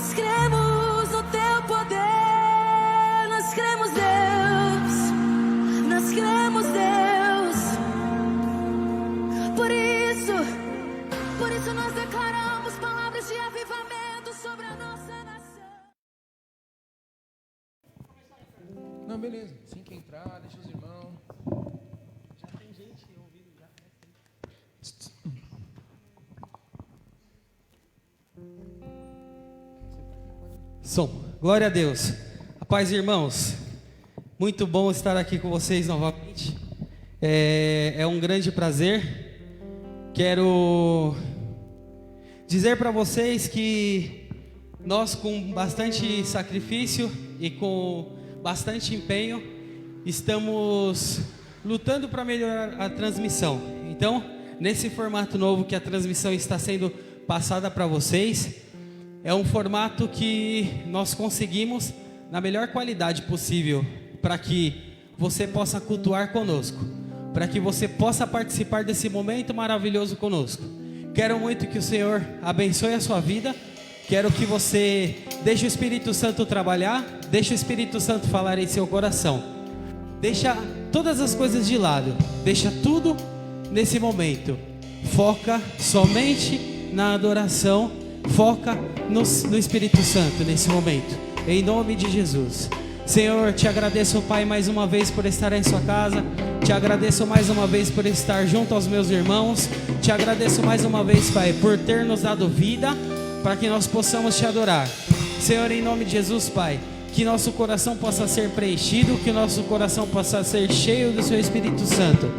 Nós cremos no teu poder, nós cremos, Deus, nós cremos, Deus. Por isso nós declaramos palavras de avivamento sobre a nossa nação. Não, beleza. Assim que entrar, deixa os irmãos. Já tem gente ouvindo já. Som. Glória a Deus. A paz, irmãos. Muito bom estar aqui com vocês novamente. É um grande prazer. Quero dizer para vocês que nós, com bastante sacrifício e com bastante empenho, estamos lutando para melhorar a transmissão. Então, nesse formato novo que a transmissão está sendo passada para vocês, é um formato que nós conseguimos na melhor qualidade possível para que você possa cultuar conosco, para que você possa participar desse momento maravilhoso conosco. Quero muito que o Senhor abençoe a sua vida. Quero que você deixe o Espírito Santo trabalhar, deixe o Espírito Santo falar em seu coração. Deixa todas as coisas de lado, deixa tudo nesse momento. Foca somente na adoração, foca no Espírito Santo nesse momento, em nome de Jesus. Senhor, te agradeço, Pai, mais uma vez por estar em sua casa. Te agradeço mais uma vez por estar junto aos meus irmãos. Te agradeço mais uma vez, Pai, por ter nos dado vida para que nós possamos te adorar. Senhor, em nome de Jesus, Pai, que nosso coração possa ser preenchido, que nosso coração possa ser cheio do seu Espírito Santo.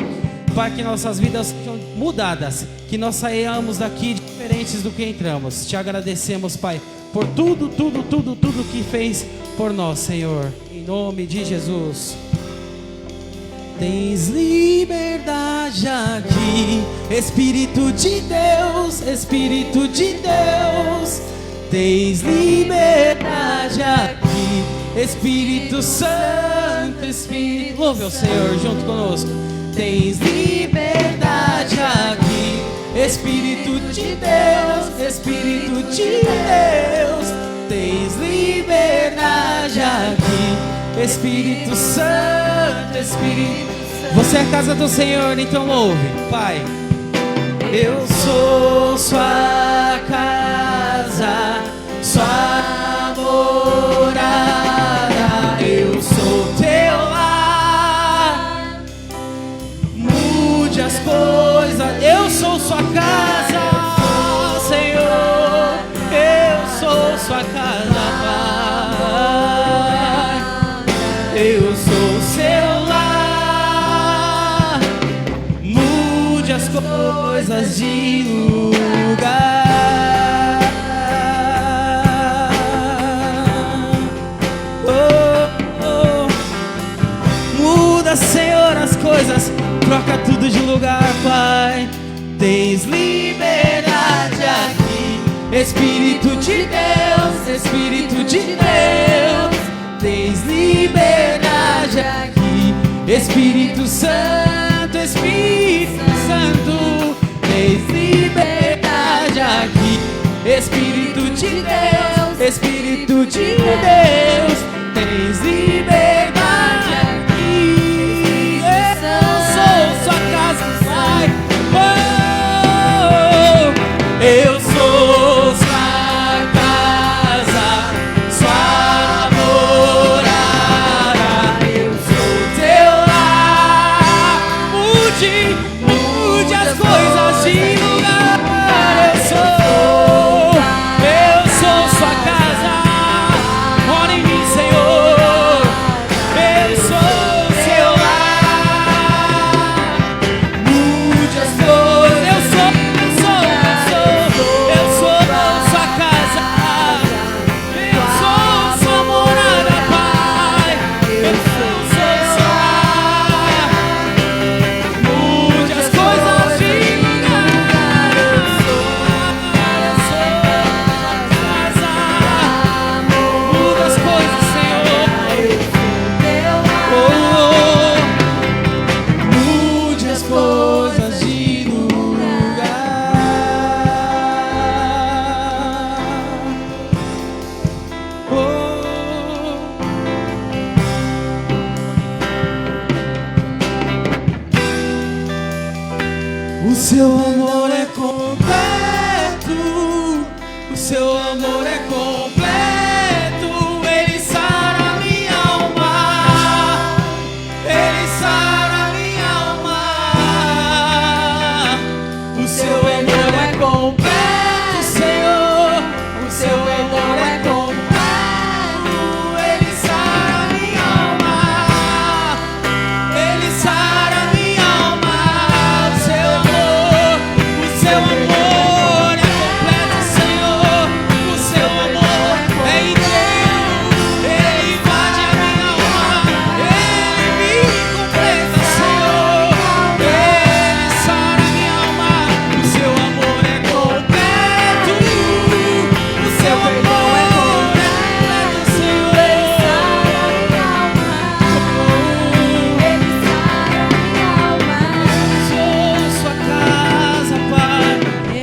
Pai, que nossas vidas sejam mudadas, que nós saiamos daqui diferentes do que entramos. Te agradecemos, Pai, por tudo que fez por nós, Senhor, em nome de Jesus. Tens liberdade aqui, Espírito de Deus, Espírito de Deus. Tens liberdade aqui, Espírito Santo, Espírito. Louve ao Senhor junto conosco. Tens liberdade aqui, Espírito de Deus, Espírito de Deus. Tens liberdade aqui, Espírito Santo, Espírito. Você é a casa do Senhor, então louve, Pai. Eu sou sua casa, sua morada. Eu sou teu lar. Mude as coisas. Eu sou sua casa, Senhor. Eu sou sua casa, Pai. Eu sou seu lar. Mude as coisas de lugar. Muda, Senhor, as coisas. Troca tudo de lugar, Pai. Tens liberdade aqui, Espírito de Deus, Espírito de Deus. Tens liberdade aqui, Espírito Santo, Espírito Santo. Tens liberdade aqui, Espírito de Deus, Espírito de Deus. Tens liberdade aqui. Eu sou sua casa, Pai. Oh, eu sou sua casa, sua morada. Eu sou teu lar. Mude as coisas de lugar. Eu sou seu amor é completo, o seu amor é completo, ele sara minha alma, ele sara minha alma. O seu amor é completo, Senhor, o seu amor é completo, ele sara minha alma, ele sara minha alma. O seu amor é completo, Senhor, o seu amor é inteiro, ele invade a minha alma, ele me completa, Senhor, ele sara minha alma. O seu amor é completo, o seu amor é completo, Senhor, ele sara minha alma, ele sara minha alma. Eu sou sua casa, Pai,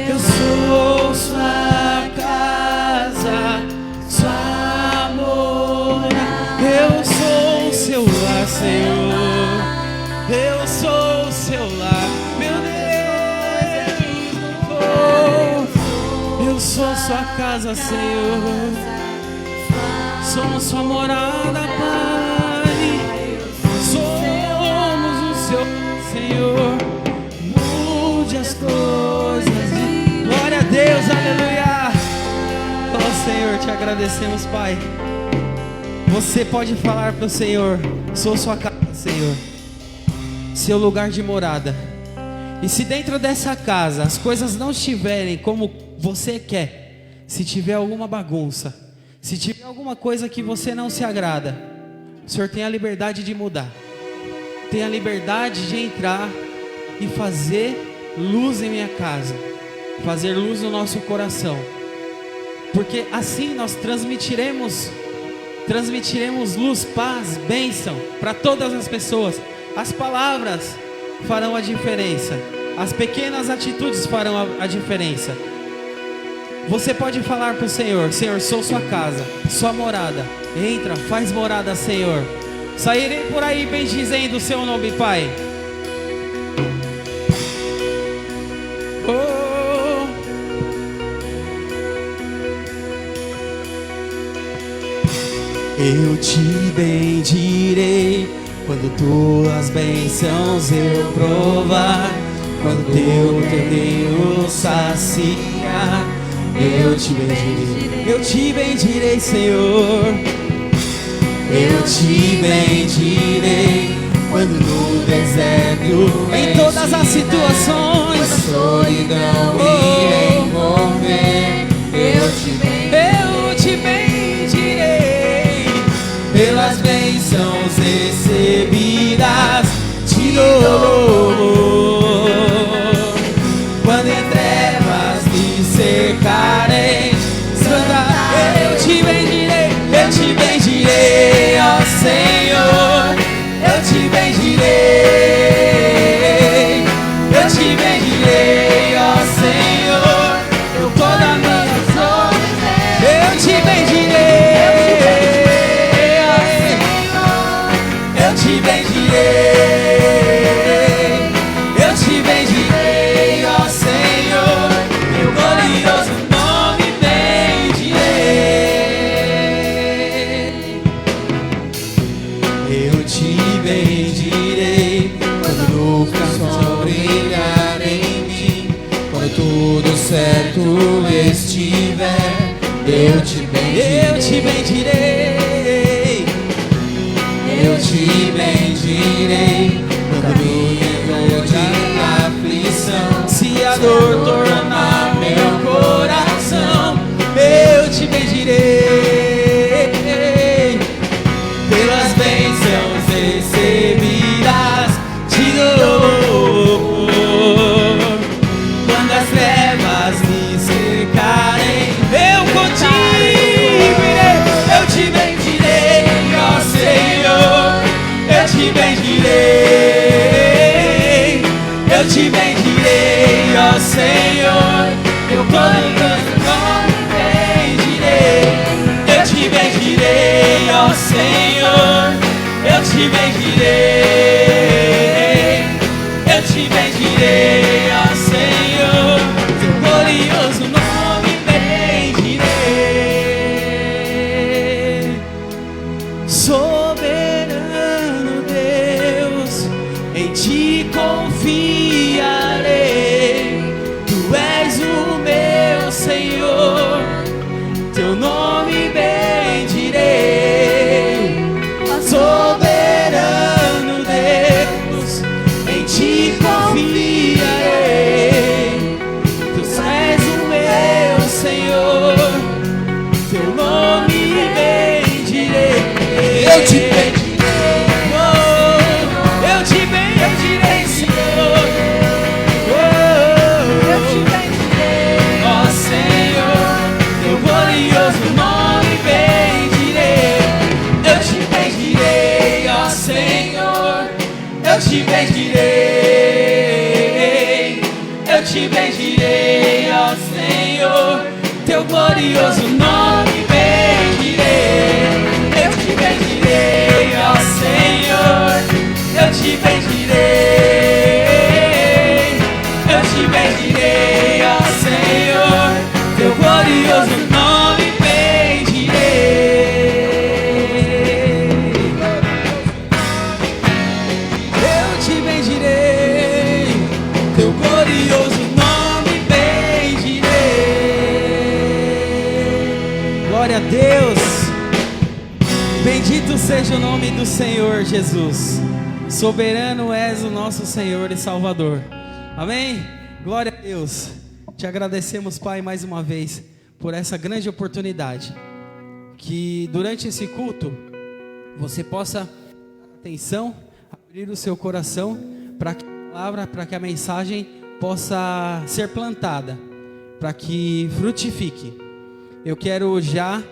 eu sou sua casa, sua morada. Eu sou o seu lar, Senhor, eu sou o seu lar, meu Deus. Eu sou sua casa, Senhor, somos sua morada, Pai. Somos o seu Senhor, mude as coisas. Glória a Deus, aleluia. Oh Senhor, te agradecemos, Pai. Você pode falar para o Senhor: sou sua casa, Senhor, seu lugar de morada. E se dentro dessa casa as coisas não estiverem como você quer, se tiver alguma bagunça, se tiver alguma coisa que você não se agrada, o Senhor tem a liberdade de mudar, tem a liberdade de entrar e fazer luz em minha casa, fazer luz no nosso coração, porque assim nós transmitiremos luz, paz, bênção para todas as pessoas. As palavras farão a diferença, as pequenas atitudes farão a diferença. Você pode falar para o Senhor: Senhor, sou sua casa, sua morada. Entra, faz morada, Senhor. Sairei por aí bendizendo o seu nome, Pai. Oh. Eu te bendirei quando tuas bênçãos eu provar, quando teu Deus saciar. Eu te bendirei, Senhor. Eu te bendirei quando no deserto, em todas as situações, quando a solidão me envolver. Eu te bendirei pelas bênçãos recebidas de novo. Quando em trevas me cercarem, eu te bendirei, ó Senhor. Eu te bendirei, ó Senhor. Eu toda a minha sorte, eu te bendirei, ó Senhor. Eu te bendirei, ó Senhor. Meu glorioso nome bendirei. Eu te bendirei quando nuvens vão brilhar em mim, quando tudo certo estiver. Eu te bendirei, Glória a Deus. Bendito seja o nome do Senhor Jesus. Soberano és o nosso Senhor e Salvador. Amém? Glória a Deus. Te agradecemos, Pai, mais uma vez por essa grande oportunidade. Que durante esse culto você possa dar atenção, abrir o seu coração para que a palavra, para que a mensagem possa ser plantada, para que frutifique. Eu quero já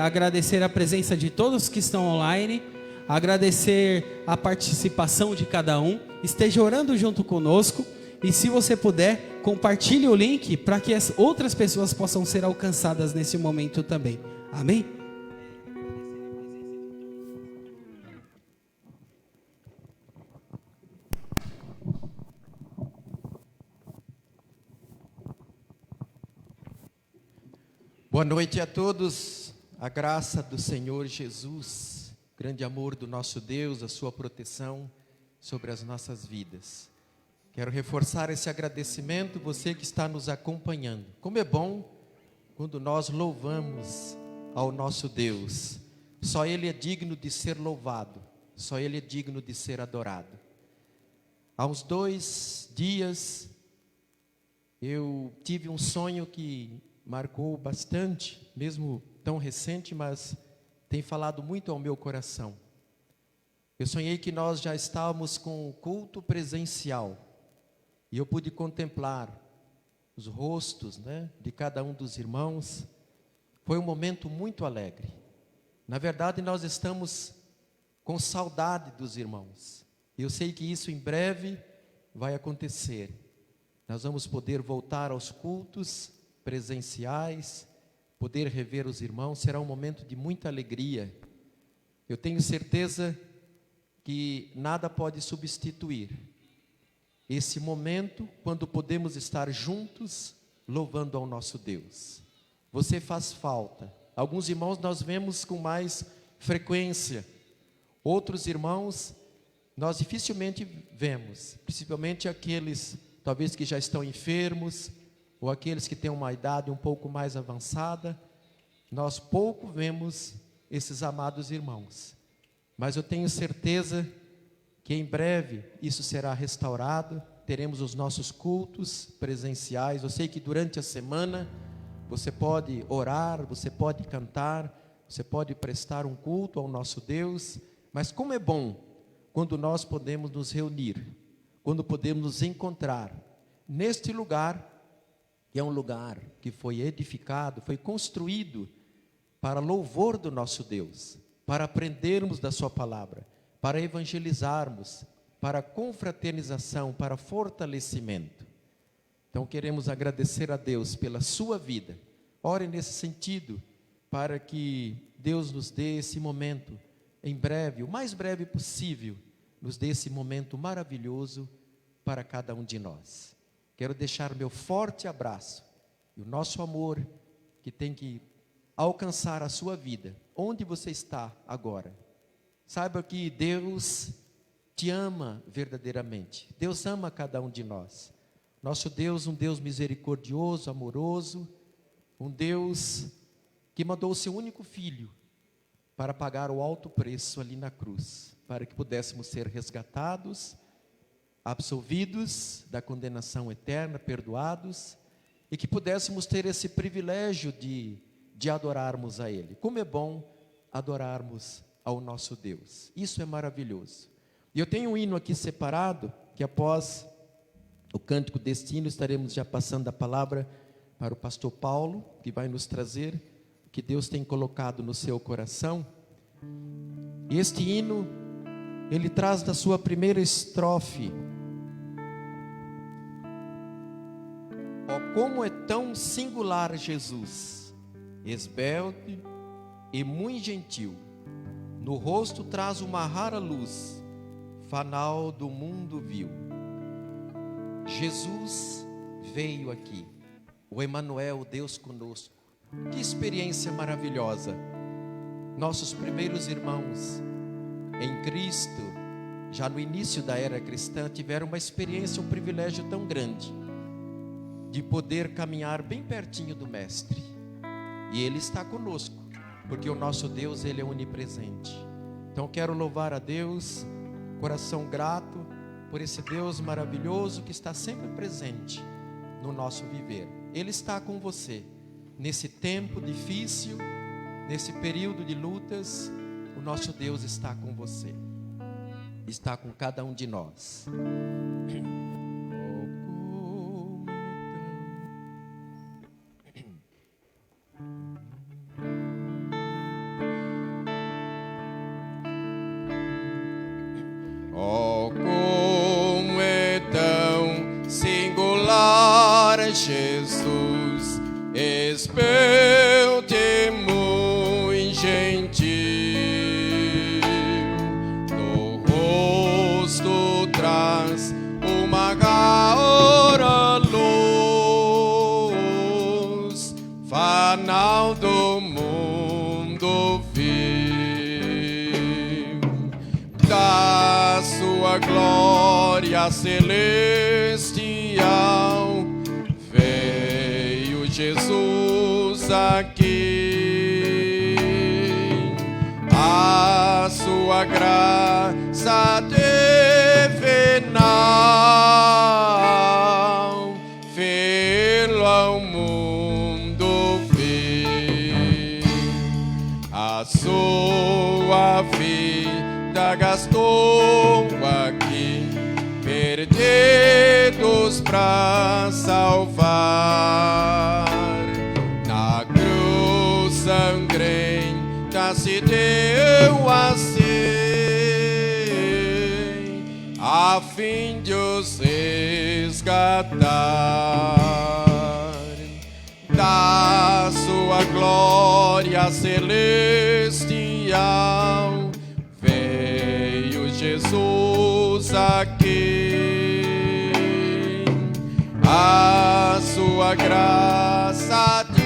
agradecer a presença de todos que estão online, agradecer a participação de cada um. Esteja orando junto conosco e, se você puder, compartilhe o link para que as outras pessoas possam ser alcançadas nesse momento também. Amém? Boa noite a todos, a graça do Senhor Jesus, grande amor do nosso Deus, a sua proteção sobre as nossas vidas. Quero reforçar esse agradecimento, você que está nos acompanhando. Como é bom quando nós louvamos ao nosso Deus. Só Ele é digno de ser louvado, só Ele é digno de ser adorado. Há uns 2 dias, eu tive um sonho que marcou bastante, mesmo tão recente, mas tem falado muito ao meu coração. Eu sonhei que nós já estávamos com o culto presencial e eu pude contemplar os rostos, de cada um dos irmãos. Foi um momento muito alegre. Na verdade, nós estamos com saudade dos irmãos. Eu sei que isso em breve vai acontecer. Nós vamos poder voltar aos cultos presenciais, poder rever os irmãos, será um momento de muita alegria. Eu tenho certeza que nada pode substituir esse momento quando podemos estar juntos louvando ao nosso Deus. Você faz falta. Alguns irmãos nós vemos com mais frequência, outros irmãos nós dificilmente vemos, principalmente aqueles talvez que já estão enfermos, ou aqueles que têm uma idade um pouco mais avançada. Nós pouco vemos esses amados irmãos, mas eu tenho certeza que em breve isso será restaurado, teremos os nossos cultos presenciais. Eu sei que durante a semana você pode orar, você pode cantar, você pode prestar um culto ao nosso Deus, mas como é bom quando nós podemos nos reunir, quando podemos nos encontrar neste lugar, que é um lugar que foi edificado, foi construído para louvor do nosso Deus, para aprendermos da sua palavra, para evangelizarmos, para confraternização, para fortalecimento. Então queremos agradecer a Deus pela sua vida. Ore nesse sentido, para que Deus nos dê esse momento, em breve, o mais breve possível, nos dê esse momento maravilhoso para cada um de nós. Quero deixar o meu forte abraço e o nosso amor que tem que alcançar a sua vida, onde você está agora. Saiba que Deus te ama verdadeiramente. Deus ama cada um de nós. Nosso Deus, um Deus misericordioso, amoroso, um Deus que mandou o seu único filho para pagar o alto preço ali na cruz, para que pudéssemos ser resgatados, absolvidos da condenação eterna, perdoados, e que pudéssemos ter esse privilégio de adorarmos a Ele. Como é bom adorarmos ao nosso Deus. Isso é maravilhoso. E eu tenho um hino aqui separado, que após o cântico deste hino, estaremos já passando a palavra para o pastor Paulo, que vai nos trazer o que Deus tem colocado no seu coração. E este hino, ele traz da sua primeira estrofe: ó, como é tão singular Jesus, esbelte e muito gentil, no rosto traz uma rara luz, fanal do mundo viu. Jesus veio aqui, o Emanuel, Deus conosco. Que experiência maravilhosa. Nossos primeiros irmãos em Cristo, já no início da era cristã, tiveram uma experiência, um privilégio tão grande, de poder caminhar bem pertinho do Mestre. E Ele está conosco. porque o nosso Deus, Ele é onipresente. Então quero louvar a Deus, coração grato, por esse Deus maravilhoso que está sempre presente no nosso viver. Ele está com você, nesse tempo difícil, nesse período de lutas, o nosso Deus está com você, está com cada um de nós. Oh, como é tão singular, Jesus, espelte muito gentil, no rosto traz uma clara luz, fanal do mundo viu. Da sua glória celestial veio Jesus aqui. A sua graça divinal fez ao mundo vir. A sua vida gastou aqui, perdidos pra salvar. Na cruz sangrenta se deu assim, a fim de os resgatar. Da sua glória celestial veio Jesus aqui. A sua graça divinal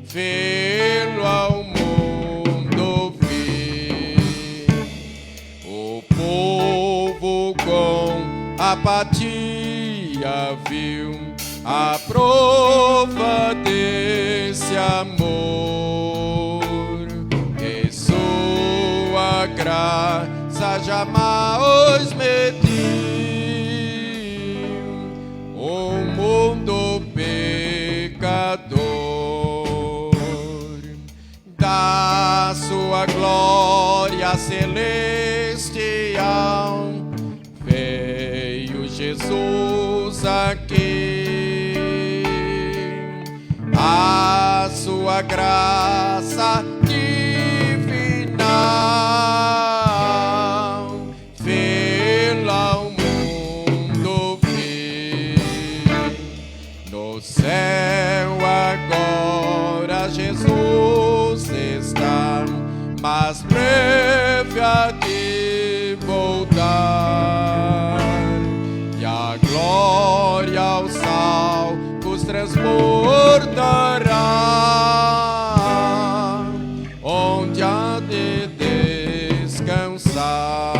fez ao mundo vir. O povo com apatia viu a prova desse amor, e sua graça jamais mediu o mundo pecador. Da sua glória celestial veio Jesus aqui. A sua graça divinal fez ao mundo vir. No céu agora Jesus está, mas breve há de voltar, e a glória aos salvos transportará, onde há de descansar.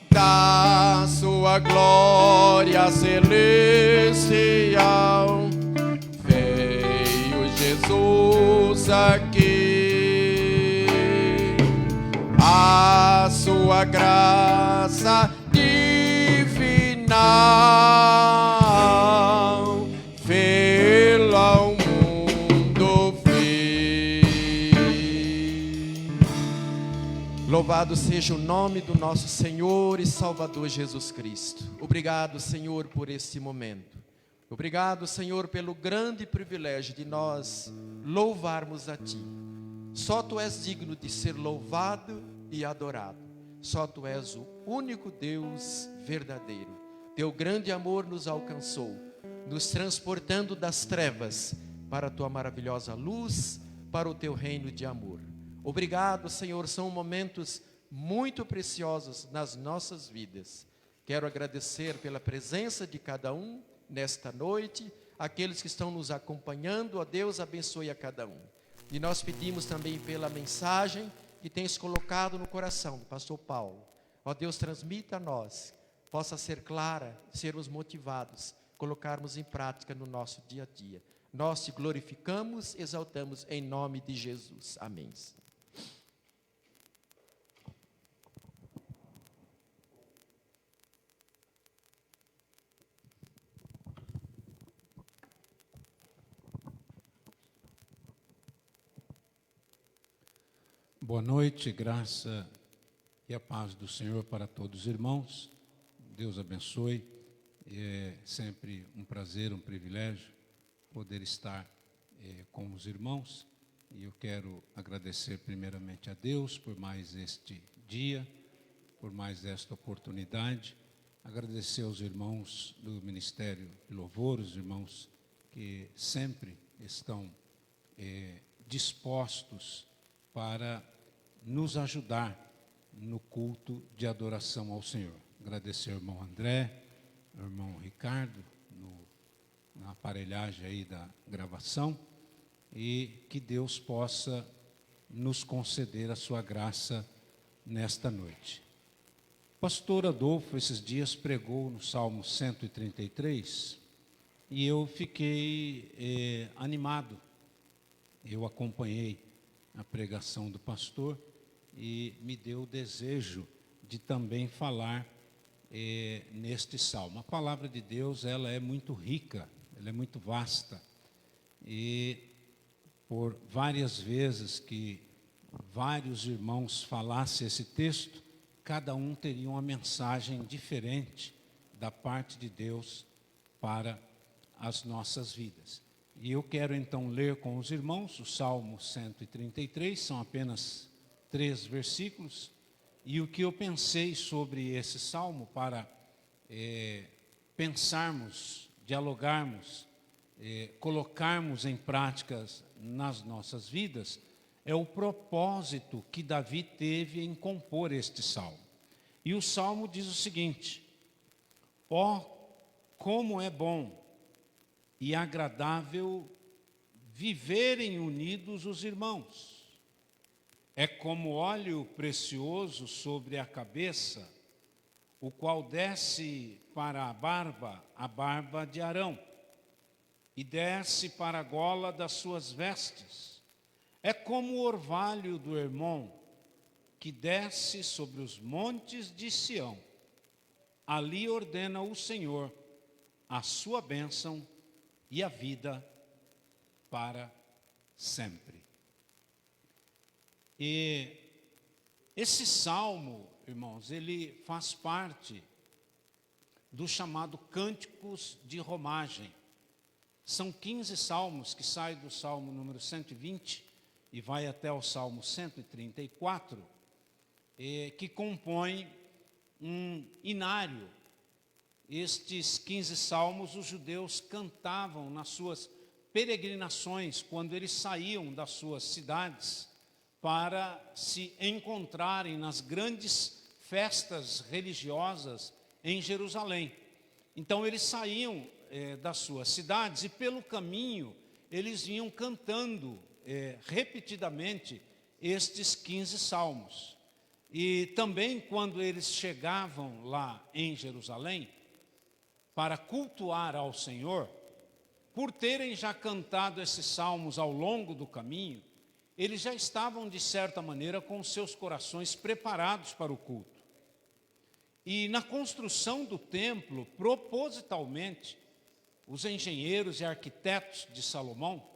Da sua glória celestial veio Jesus aqui. A sua graça divinal fez ao mundo vir. Louvado seja o nome do nosso Senhor e Salvador Jesus Cristo. Obrigado, Senhor, por este momento. Obrigado, Senhor, pelo grande privilégio de nós louvarmos a Ti. Só Tu és digno de ser louvado e adorado. Só Tu és o único Deus verdadeiro. Teu grande amor nos alcançou, nos transportando das trevas para a Tua maravilhosa luz, para o Teu reino de amor. Obrigado, Senhor, são momentos muito preciosos nas nossas vidas. Quero agradecer pela presença de cada um nesta noite, aqueles que estão nos acompanhando, ó Deus, abençoe a cada um. E nós pedimos também pela mensagem que tens colocado no coração do pastor Paulo. Ó Deus, transmita a nós, possa ser clara, sermos motivados colocarmos em prática no nosso dia a dia. Nós te glorificamos, exaltamos em nome de Jesus. Amém. Boa noite, graça e a paz do Senhor para todos os irmãos. Deus abençoe. É sempre um prazer, um privilégio poder estar com os irmãos. E eu quero agradecer primeiramente a Deus por mais este dia, por mais esta oportunidade. Agradecer aos irmãos do Ministério de Louvor, os irmãos que sempre estão dispostos para nos ajudar no culto de adoração ao Senhor. Agradecer ao irmão André, ao irmão Ricardo, na aparelhagem aí da gravação, e que Deus possa nos conceder a sua graça nesta noite. O pastor Adolfo, esses dias, pregou no Salmo 133, e eu fiquei animado. Eu acompanhei a pregação do pastor e me deu o desejo de também falar neste salmo. A palavra de Deus, ela é muito rica, ela é muito vasta, e por várias vezes que vários irmãos falassem esse texto, cada um teria uma mensagem diferente da parte de Deus para as nossas vidas. E eu quero então ler com os irmãos o Salmo 133, são apenas 3 versículos, e o que eu pensei sobre esse salmo para pensarmos, dialogarmos, colocarmos em práticas nas nossas vidas, é o propósito que Davi teve em compor este salmo. E o salmo diz o seguinte: ó, como é bom e agradável viverem unidos os irmãos. É como óleo precioso sobre a cabeça, o qual desce para a barba de Arão, e desce para a gola das suas vestes. É como o orvalho do Hermon, que desce sobre os montes de Sião. Ali ordena o Senhor a sua bênção e a vida para sempre. E esse salmo, irmãos, ele faz parte do chamado Cânticos de Romagem. São 15 salmos que saem do salmo número 120 e vai até o salmo 134, que compõem um inário. Estes 15 salmos os judeus cantavam nas suas peregrinações, quando eles saíam das suas cidades para se encontrarem nas grandes festas religiosas em Jerusalém. Então eles saíam das suas cidades e pelo caminho eles vinham cantando repetidamente estes 15 salmos. E também quando eles chegavam lá em Jerusalém para cultuar ao Senhor, por terem já cantado esses salmos ao longo do caminho, eles já estavam, de certa maneira, com seus corações preparados para o culto. E na construção do templo, propositalmente, os engenheiros e arquitetos de Salomão,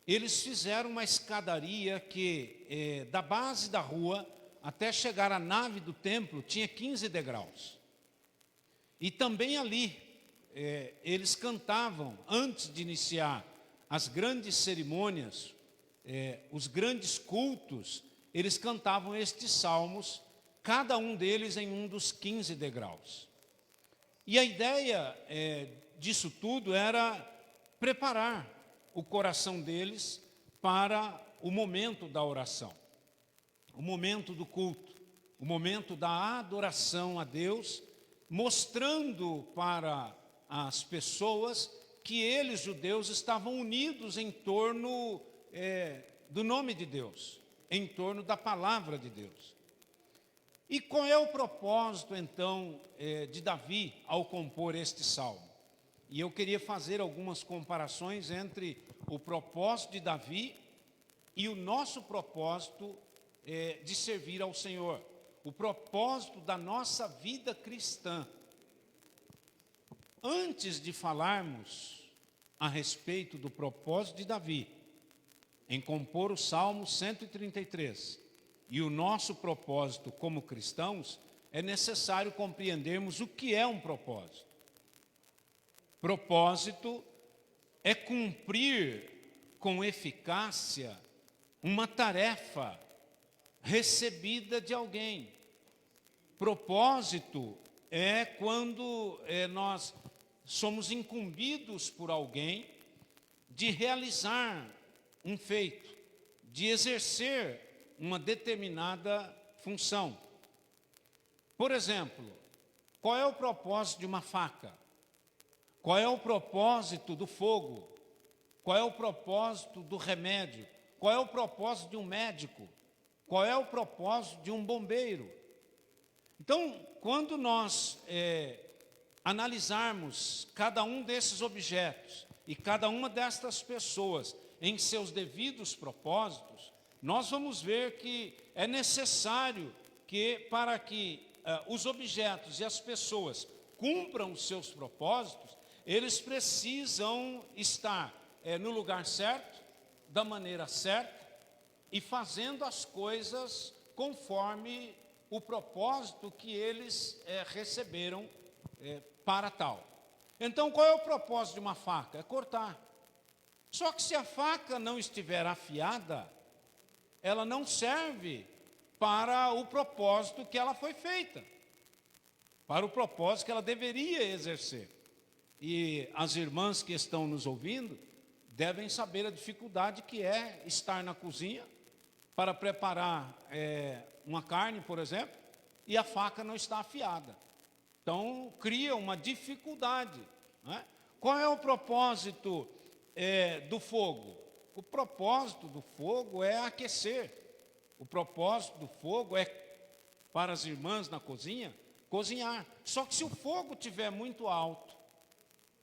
eles fizeram uma escadaria que, da base da rua até chegar à nave do templo, tinha 15 degraus. E também ali, eles cantavam, antes de iniciar as grandes cerimônias, os grandes cultos, eles cantavam estes salmos, cada um deles em um dos 15 degraus. E a ideia disso tudo era preparar o coração deles para o momento da oração, o momento do culto, o momento da adoração a Deus, mostrando para as pessoas que eles, judeus, estavam unidos em torno do nome de Deus, em torno da palavra de Deus. E qual é o propósito, então, de Davi ao compor este salmo? e eu queria fazer algumas comparações entre o propósito de Davi e o nosso propósito de servir ao Senhor, o propósito da nossa vida cristã. Antes de falarmos a respeito do propósito de Davi em compor o Salmo 133 e o nosso propósito como cristãos, é necessário compreendermos o que é um propósito. Propósito é cumprir com eficácia uma tarefa recebida de alguém. Propósito é quando nós somos incumbidos por alguém de realizar um feito, de exercer uma determinada função. Por exemplo, qual é o propósito de uma faca? Qual é o propósito do fogo? Qual é o propósito do remédio? Qual é o propósito de um médico? Qual é o propósito de um bombeiro? Então, quando nós analisarmos cada um desses objetos e cada uma destas pessoas em seus devidos propósitos, nós vamos ver que é necessário que, para que os objetos e as pessoas cumpram os seus propósitos, eles precisam estar no lugar certo, da maneira certa e fazendo as coisas conforme o propósito que eles receberam para tal. Então, qual é o propósito de uma faca? É cortar. Só que se a faca não estiver afiada, ela não serve para o propósito que ela foi feita, para o propósito que ela deveria exercer. E as irmãs que estão nos ouvindo devem saber a dificuldade que é estar na cozinha para preparar uma carne, por exemplo, e a faca não está afiada. Então, cria uma dificuldade, não é? Qual é o propósito do fogo? O propósito do fogo é aquecer. O propósito do fogo é, para as irmãs na cozinha, cozinhar. Só que se o fogo estiver muito alto,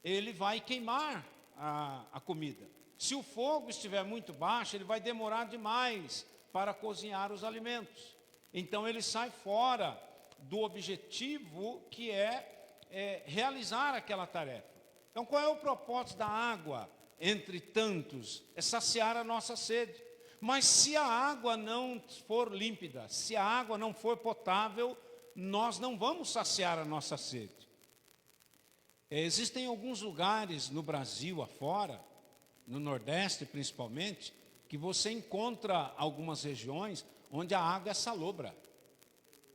ele vai queimar a comida. Se o fogo estiver muito baixo, ele vai demorar demais para cozinhar os alimentos. Então, ele sai fora do objetivo que é realizar aquela tarefa. Então, qual é o propósito da água? Entre tantos, é saciar a nossa sede. Mas se a água não for límpida, se a água não for potável, nós não vamos saciar a nossa sede. Existem alguns lugares no Brasil afora, no Nordeste principalmente, que você encontra algumas regiões onde a água é salobra.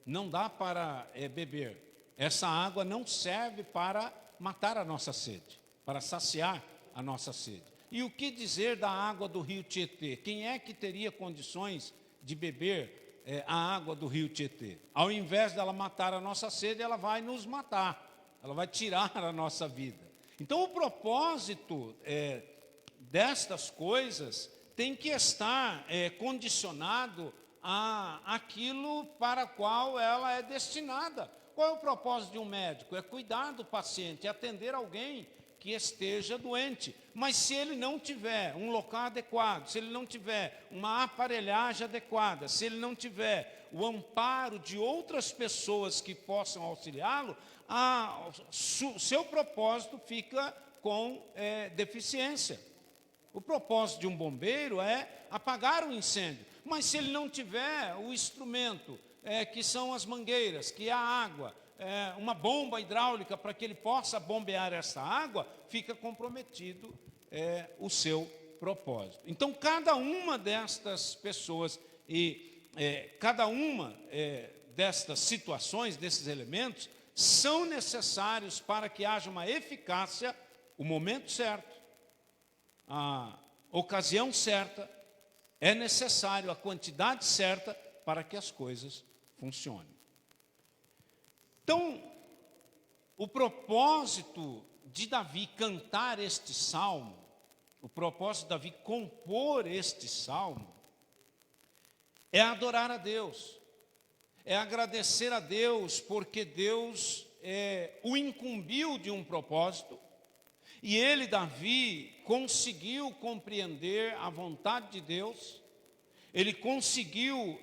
Não dá para beber. Essa água não serve para matar a nossa sede, para saciar a nossa sede. E o que dizer da água do rio Tietê? Quem é que teria condições de beber a água do rio Tietê? Ao invés dela matar a nossa sede, ela vai nos matar. Ela vai tirar a nossa vida. Então, o propósito destas coisas tem que estar condicionado àquilo para o qual ela é destinada. Qual é o propósito de um médico? É cuidar do paciente, é atender alguém que esteja doente. Mas se ele não tiver um local adequado, se ele não tiver uma aparelhagem adequada, se ele não tiver o amparo de outras pessoas que possam auxiliá-lo, seu propósito fica com deficiência. O propósito de um bombeiro é apagar o incêndio. Mas se ele não tiver o instrumento, que são as mangueiras, que é a água, uma bomba hidráulica para que ele possa bombear essa água, fica comprometido o seu propósito. Então, cada uma destas pessoas e cada uma destas situações, desses elementos, são necessários para que haja uma eficácia, o momento certo, a ocasião certa, é necessário a quantidade certa para que as coisas funcionem. Então, o propósito de Davi cantar este salmo, o propósito de Davi compor este salmo, é adorar a Deus, é agradecer a Deus, porque Deus o incumbiu de um propósito, E ele, Davi, conseguiu compreender a vontade de Deus, ele conseguiu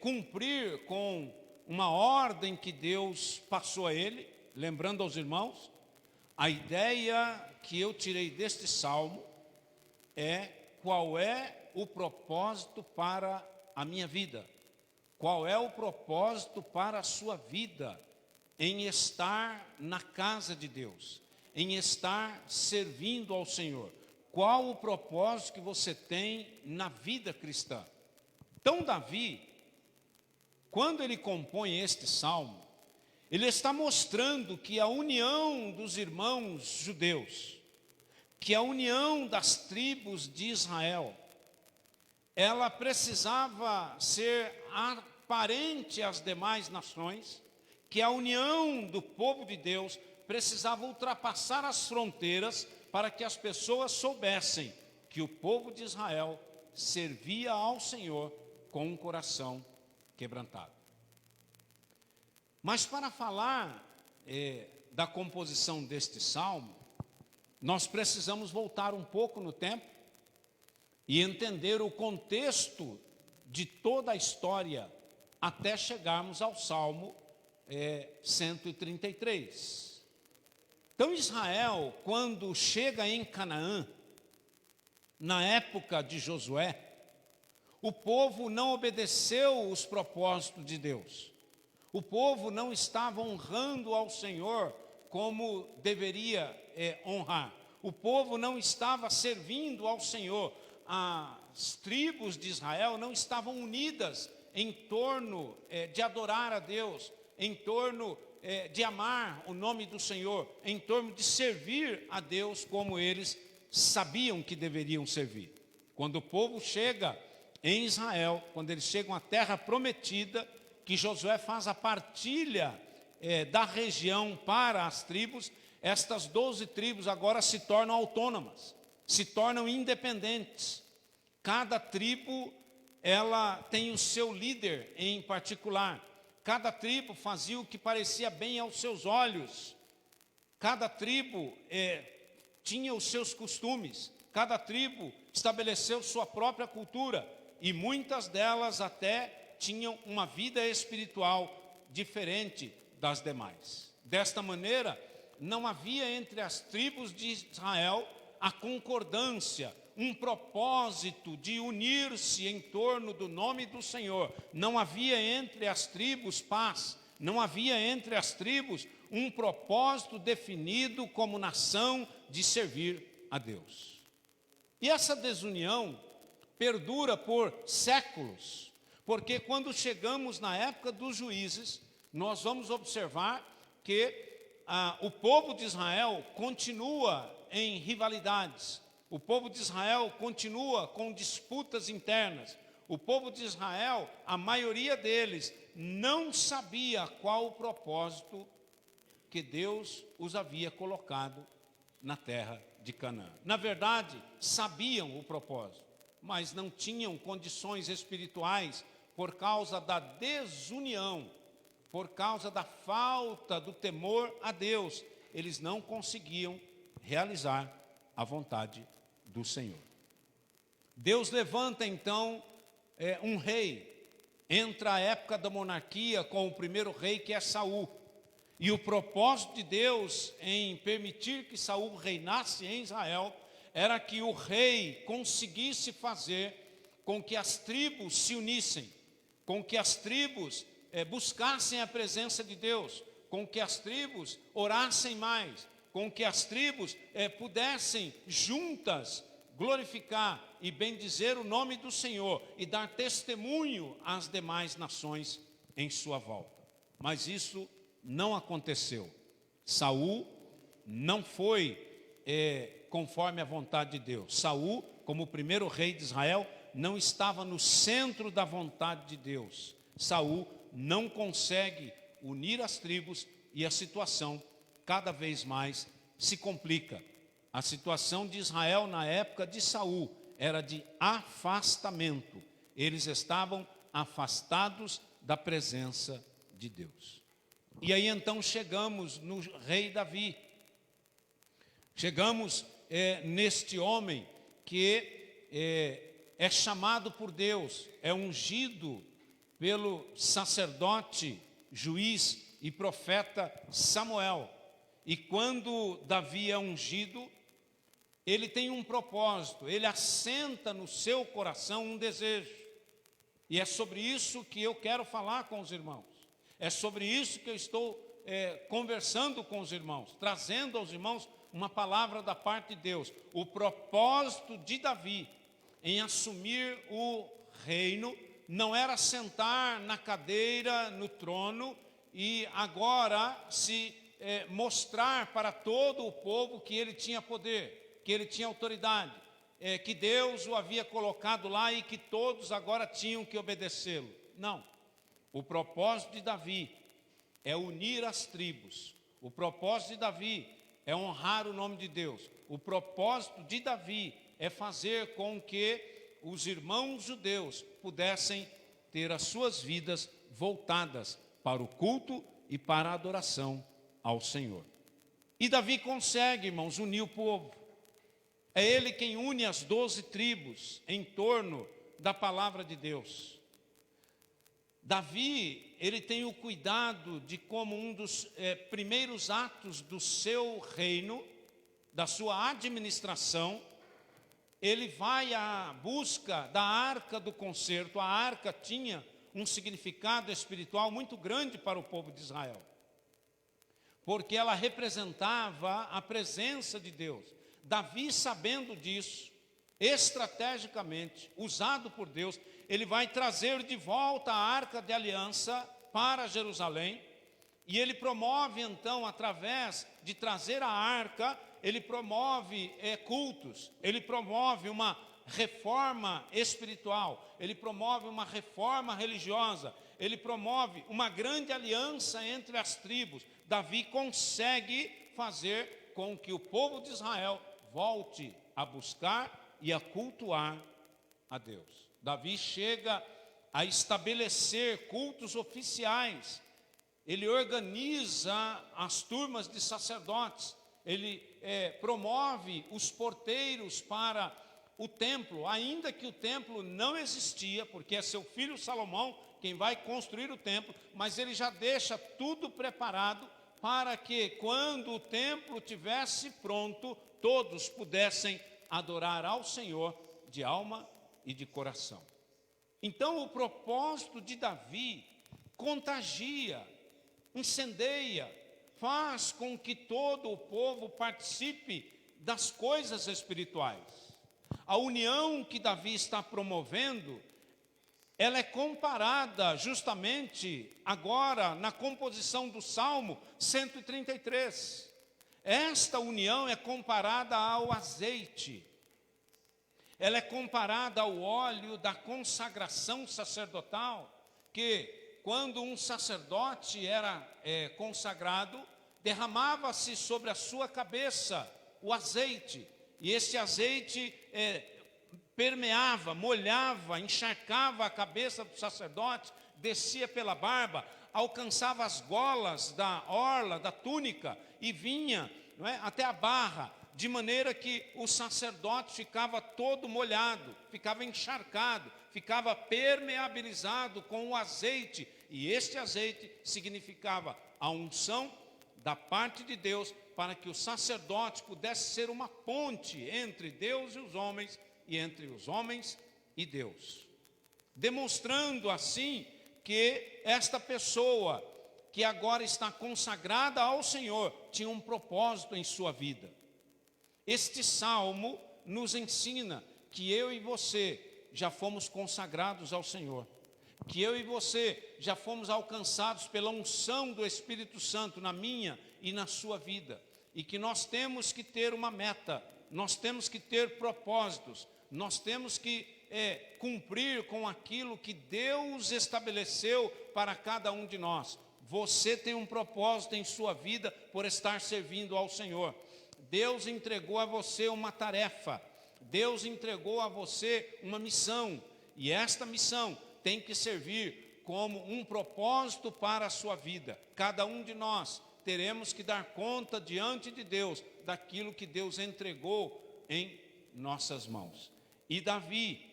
cumprir com uma ordem que Deus passou a ele. Lembrando aos irmãos, a ideia que eu tirei deste salmo é qual é o propósito para a minha vida, qual é o propósito para a sua vida em estar na casa de Deus, em estar servindo ao Senhor. Qual o propósito que você tem na vida cristã? Então Davi, quando ele compõe este salmo, ele está mostrando que a união dos irmãos judeus, que a união das tribos de Israel, ela precisava ser aparente às demais nações, que a união do povo de Deus precisava ultrapassar as fronteiras para que as pessoas soubessem que o povo de Israel servia ao Senhor com um coração quebrantado. Mas para falar da composição deste salmo, nós precisamos voltar um pouco no tempo e entender o contexto de toda a história até chegarmos ao Salmo 133. Então Israel, quando chega em Canaã, na época de Josué, o povo não obedeceu os propósitos de Deus. O povo não estava honrando ao Senhor como deveria honrar. O povo não estava servindo ao Senhor. As tribos de Israel não estavam unidas em torno de adorar a Deus, em torno de amar o nome do Senhor, em torno de servir a Deus como eles sabiam que deveriam servir. Quando o povo chega em Israel, quando eles chegam à terra prometida, que Josué faz a partilha da região para as tribos, estas 12 tribos agora se tornam autônomas, se tornam independentes. Cada tribo, ela tem o seu líder em particular. Cada tribo fazia o que parecia bem aos seus olhos. Cada tribo tinha os seus costumes. Cada tribo estabeleceu sua própria cultura. E muitas delas até tinham uma vida espiritual diferente das demais. Desta maneira, não havia entre as tribos de Israel a concordância, um propósito de unir-se em torno do nome do Senhor. Não havia entre as tribos paz, não havia entre as tribos um propósito definido como nação de servir a Deus. E essa desunião perdura por séculos, porque quando chegamos na época dos juízes, nós vamos observar que o povo de Israel continua em rivalidades. O povo de Israel continua com disputas internas. O povo de Israel, a maioria deles, não sabia qual o propósito que Deus os havia colocado na terra de Canaã. Na verdade, sabiam o propósito, mas não tinham condições espirituais por causa da desunião, por causa da falta do temor a Deus. Eles não conseguiam realizar a vontade do Senhor. Deus levanta então um rei. Entra a época da monarquia com o primeiro rei, que é Saul. E o propósito de Deus em permitir que Saul reinasse em Israel era que o rei conseguisse fazer com que as tribos se unissem, com que as tribos buscassem a presença de Deus, com que as tribos orassem mais, com que as tribos pudessem juntas glorificar e bendizer o nome do Senhor e dar testemunho às demais nações em sua volta. Mas isso não aconteceu. Saul não foi conforme a vontade de Deus. Saul, como o primeiro rei de Israel, não estava no centro da vontade de Deus. Saul não consegue unir as tribos e a situação cada vez mais se complica. A situação de Israel na época de Saul era de afastamento. Eles estavam afastados da presença de Deus. E aí então chegamos no rei Davi. Chegamos neste homem que é chamado por Deus, é ungido pelo sacerdote, juiz e profeta Samuel. E quando Davi é ungido, ele tem um propósito, ele assenta no seu coração um desejo. E é sobre isso que eu quero falar com os irmãos. É sobre isso que eu estou conversando com os irmãos, trazendo aos irmãos uma palavra da parte de Deus. O propósito de Davi em assumir o reino não era sentar na cadeira, no trono, e agora se mostrar para todo o povo que ele tinha poder, que ele tinha autoridade, que Deus o havia colocado lá e que todos agora tinham que obedecê-lo. Não. O propósito de Davi é unir as tribos. O propósito de Davi é honrar o nome de Deus. O propósito de Davi é fazer com que os irmãos judeus pudessem ter as suas vidas voltadas para o culto e para a adoração ao Senhor. E Davi consegue, irmãos, unir o povo. É ele quem une as 12 tribos em torno da palavra de Deus. Davi, ele tem o cuidado de, como um dos primeiros atos do seu reino, da sua administração, ele vai à busca da arca do concerto. A arca tinha um significado espiritual muito grande para o povo de Israel, porque ela representava a presença de Deus. Davi, sabendo disso, estrategicamente, usado por Deus, ele vai trazer de volta a arca de aliança para Jerusalém, e ele promove então, através de trazer a arca, ele promove cultos, ele promove uma reforma espiritual, ele promove uma reforma religiosa, ele promove uma grande aliança entre as tribos. Davi consegue fazer com que o povo de Israel volte a buscar e a cultuar a Deus. Davi chega a estabelecer cultos oficiais, ele organiza as turmas de sacerdotes, ele promove os porteiros para o templo, ainda que o templo não existia, porque é seu filho Salomão quem vai construir o templo, mas ele já deixa tudo preparado para que, quando o templo tivesse pronto, todos pudessem adorar ao Senhor de alma e de coração. Então, o propósito de Davi contagia, incendeia, faz com que todo o povo participe das coisas espirituais. A união que Davi está promovendo, ela é comparada justamente agora na composição do Salmo 133. Esta união é comparada ao azeite. Ela é comparada ao óleo da consagração sacerdotal, que quando um sacerdote era consagrado, derramava-se sobre a sua cabeça o azeite, e esse azeite permeava, molhava, encharcava a cabeça do sacerdote, descia pela barba, alcançava as golas da orla, da túnica, e vinha, não é, até a barra, de maneira que o sacerdote ficava todo molhado, ficava encharcado, ficava permeabilizado com o azeite, e este azeite significava a unção da parte de Deus, para que o sacerdote pudesse ser uma ponte entre Deus e os homens, e entre os homens e Deus, demonstrando assim que esta pessoa que agora está consagrada ao Senhor tinha um propósito em sua vida. Este salmo nos ensina que eu e você já fomos consagrados ao Senhor, que eu e você já fomos alcançados pela unção do Espírito Santo na minha e na sua vida, e que nós temos que ter uma meta, nós temos que ter propósitos, nós temos que cumprir com aquilo que Deus estabeleceu para cada um de nós. Você tem um propósito em sua vida por estar servindo ao Senhor. Deus entregou a você uma tarefa, Deus entregou a você uma missão, e esta missão tem que servir como um propósito para a sua vida. Cada um de nós teremos que dar conta diante de Deus daquilo que Deus entregou em nossas mãos. E Davi,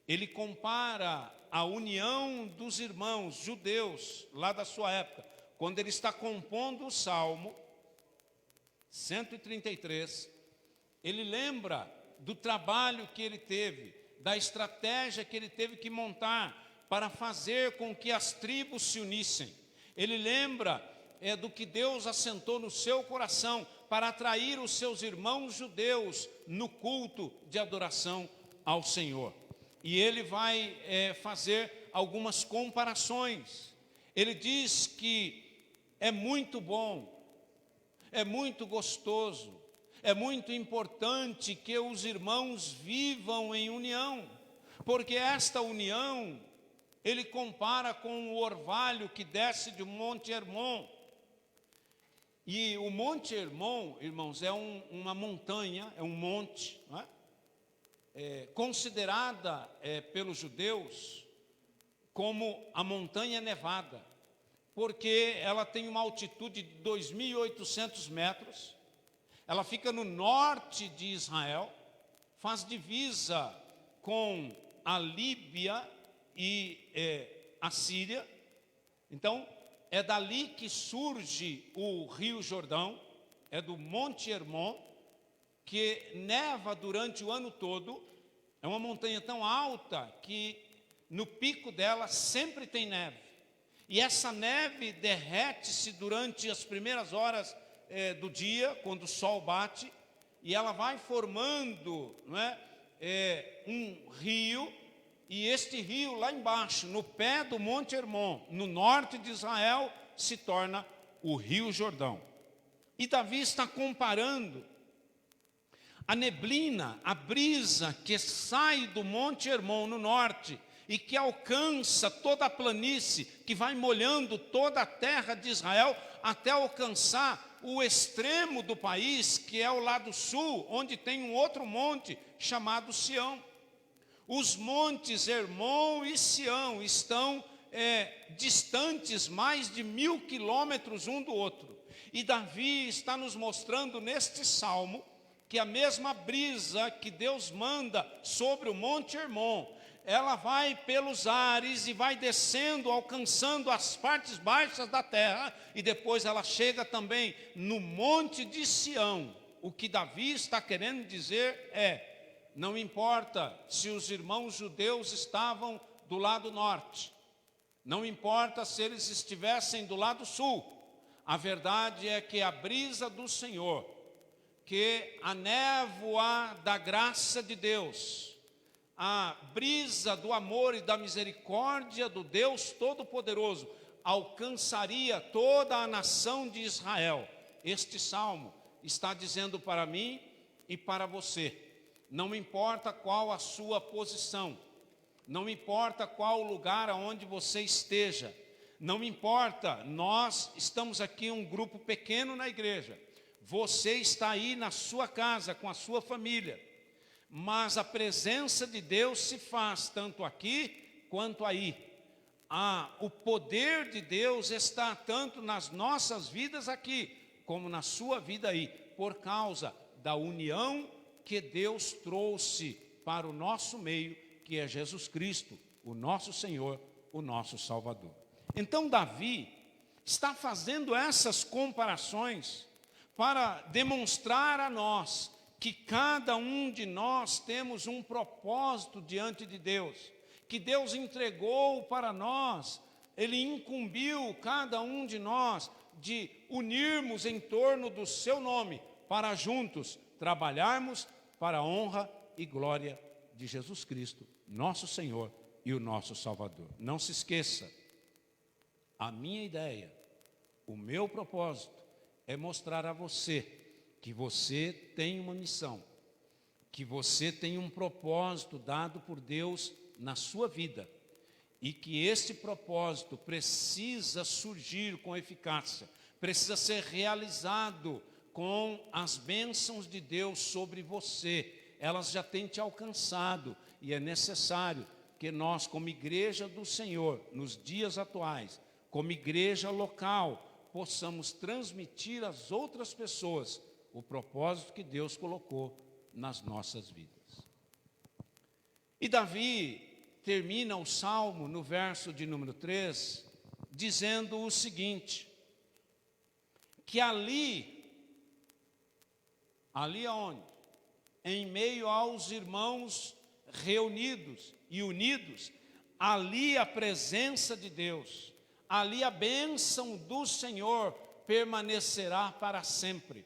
ele compara a união dos irmãos judeus lá da sua época, quando ele está compondo o Salmo 133, ele lembra do trabalho que ele teve, da estratégia que ele teve que montar para fazer com que as tribos se unissem. Ele lembra do que Deus assentou no seu coração para atrair os seus irmãos judeus no culto de adoração ao Senhor. E ele vai fazer algumas comparações. Ele diz que é muito bom, é muito gostoso, é muito importante que os irmãos vivam em união, porque esta união, ele compara com o orvalho que desce do Monte Hermon. E o Monte Hermon, irmãos, é uma montanha, é um monte, não é? Considerada pelos judeus como a montanha nevada, porque ela tem uma altitude de 2.800 metros, ela fica no norte de Israel, faz divisa com a Líbia e a Síria. Então, é dali que surge o Rio Jordão, é do Monte Hermon, que neva durante o ano todo. É uma montanha tão alta que no pico dela sempre tem neve. E essa neve derrete-se durante as primeiras horas do dia, quando o sol bate, e ela vai formando, não é, um rio, e este rio lá embaixo, no pé do Monte Hermon, no norte de Israel, se torna o Rio Jordão. E Davi está comparando a neblina, a brisa que sai do Monte Hermon no norte e que alcança toda a planície, que vai molhando toda a terra de Israel até alcançar o extremo do país, que é o lado sul, onde tem um outro monte chamado Sião. Os montes Hermon e Sião estão distantes mais de 1.000 quilômetros um do outro. E Davi está nos mostrando neste salmo que a mesma brisa que Deus manda sobre o Monte Hermon, ela vai pelos ares e vai descendo, alcançando as partes baixas da terra, e depois ela chega também no Monte de Sião. O que Davi está querendo dizer não importa se os irmãos judeus estavam do lado norte, não importa se eles estivessem do lado sul, a verdade é que a brisa do Senhor, que a névoa da graça de Deus, a brisa do amor e da misericórdia do Deus Todo-Poderoso alcançaria toda a nação de Israel. Este salmo está dizendo para mim e para você: não importa qual a sua posição, não importa qual lugar aonde você esteja, não importa, nós estamos aqui um grupo pequeno na igreja, você está aí na sua casa com a sua família, mas a presença de Deus se faz tanto aqui quanto aí. O poder de Deus está tanto nas nossas vidas aqui, como na sua vida aí, por causa da união que Deus trouxe para o nosso meio, que é Jesus Cristo, o nosso Senhor, o nosso Salvador. Então Davi está fazendo essas comparações para demonstrar a nós que cada um de nós temos um propósito diante de Deus, que Deus entregou para nós, Ele incumbiu cada um de nós de unirmos em torno do seu nome, para juntos trabalharmos para a honra e glória de Jesus Cristo, nosso Senhor e o nosso Salvador. Não se esqueça, a minha ideia, o meu propósito é mostrar a você que você tem uma missão, que você tem um propósito dado por Deus na sua vida, e que esse propósito precisa surgir com eficácia, precisa ser realizado com as bênçãos de Deus sobre você. Elas já têm te alcançado, e é necessário que nós, como igreja do Senhor, nos dias atuais, como igreja local, possamos transmitir às outras pessoas o propósito que Deus colocou nas nossas vidas. E Davi termina o Salmo no verso de número 3, dizendo o seguinte, que ali aonde? Em meio aos irmãos reunidos e unidos, ali a presença de Deus, ali a bênção do Senhor permanecerá para sempre.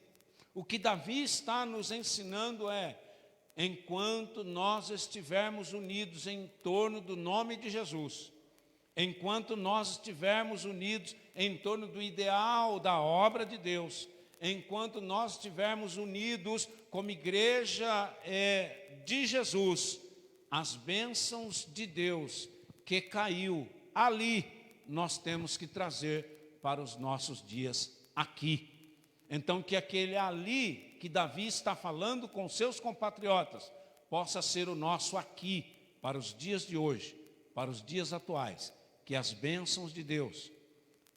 O que Davi está nos ensinando é, enquanto nós estivermos unidos em torno do nome de Jesus, enquanto nós estivermos unidos em torno do ideal da obra de Deus, enquanto nós estivermos unidos como igreja de Jesus, as bênçãos de Deus que caiu ali, nós temos que trazer para os nossos dias aqui. Então, que aquele ali que Davi está falando com seus compatriotas, possa ser o nosso aqui, para os dias de hoje, para os dias atuais. Que as bênçãos de Deus,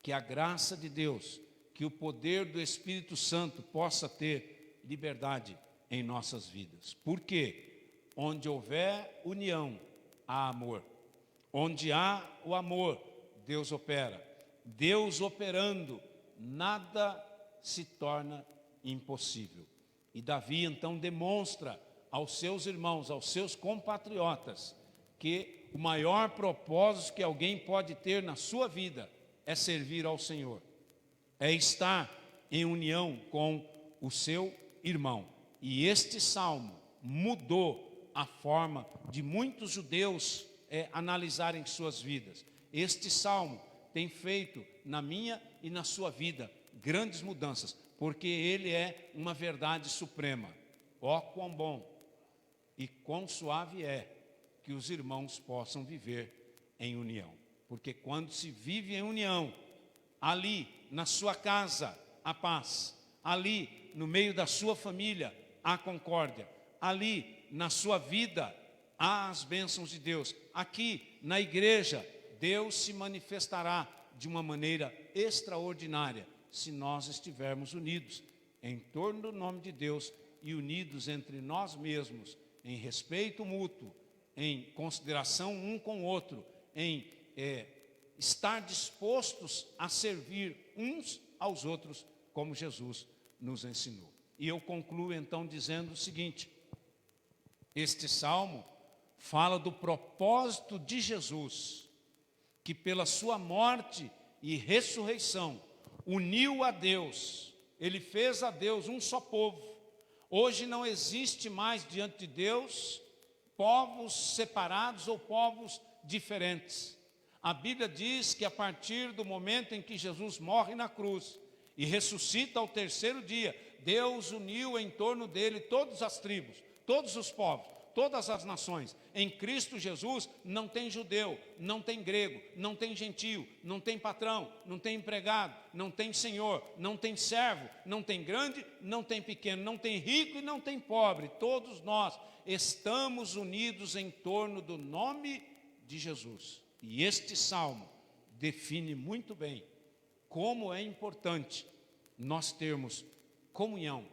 que a graça de Deus, que o poder do Espírito Santo possa ter liberdade em nossas vidas. Porque onde houver união, há amor. Onde há o amor, Deus opera. Deus operando, nada se torna impossível. E Davi então demonstra aos seus irmãos, aos seus compatriotas, que o maior propósito que alguém pode ter na sua vida é servir ao Senhor, é estar em união com o seu irmão. E este salmo mudou a forma de muitos judeus analisarem suas vidas. Este salmo tem feito na minha e na sua vida grandes mudanças, porque ele é uma verdade suprema. Ó, quão bom e quão suave é que os irmãos possam viver em união. Porque quando se vive em união, ali na sua casa há paz, ali no meio da sua família há concórdia, ali na sua vida há as bênçãos de Deus. Aqui na igreja, Deus se manifestará de uma maneira extraordinária, se nós estivermos unidos em torno do nome de Deus e unidos entre nós mesmos, em respeito mútuo, em consideração um com o outro, em estar dispostos a servir uns aos outros, como Jesus nos ensinou. E eu concluo então dizendo o seguinte: este salmo fala do propósito de Jesus, que pela sua morte e ressurreição uniu a Deus, ele fez a Deus um só povo. Hoje não existe mais diante de Deus povos separados ou povos diferentes. A Bíblia diz que a partir do momento em que Jesus morre na cruz e ressuscita ao terceiro dia, Deus uniu em torno dele todas as tribos, todos os povos, todas as nações. Em Cristo Jesus não tem judeu, não tem grego, não tem gentio, não tem patrão, não tem empregado, não tem senhor, não tem servo, não tem grande, não tem pequeno, não tem rico e não tem pobre. Todos nós estamos unidos em torno do nome de Jesus. E este salmo define muito bem como é importante nós termos comunhão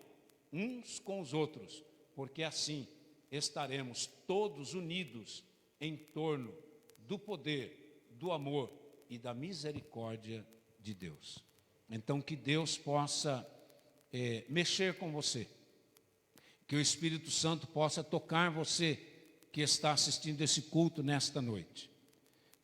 uns com os outros, porque assim estaremos todos unidos em torno do poder, do amor e da misericórdia de Deus. Então que Deus possa mexer com você, que o Espírito Santo possa tocar você que está assistindo esse culto nesta noite,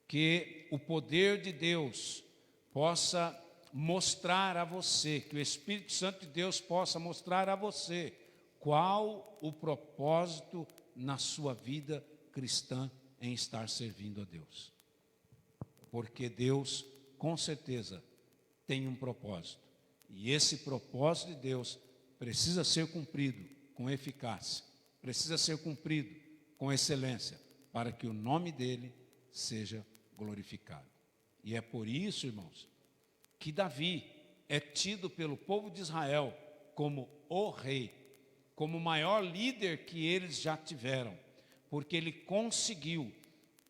que o poder de Deus possa mostrar a você, que o Espírito Santo de Deus possa mostrar a você qual o propósito na sua vida cristã em estar servindo a Deus. Porque Deus, com certeza, tem um propósito. E esse propósito de Deus precisa ser cumprido com eficácia, precisa ser cumprido com excelência, para que o nome dele seja glorificado. E é por isso, irmãos, que Davi é tido pelo povo de Israel como o rei, como o maior líder que eles já tiveram, porque ele conseguiu,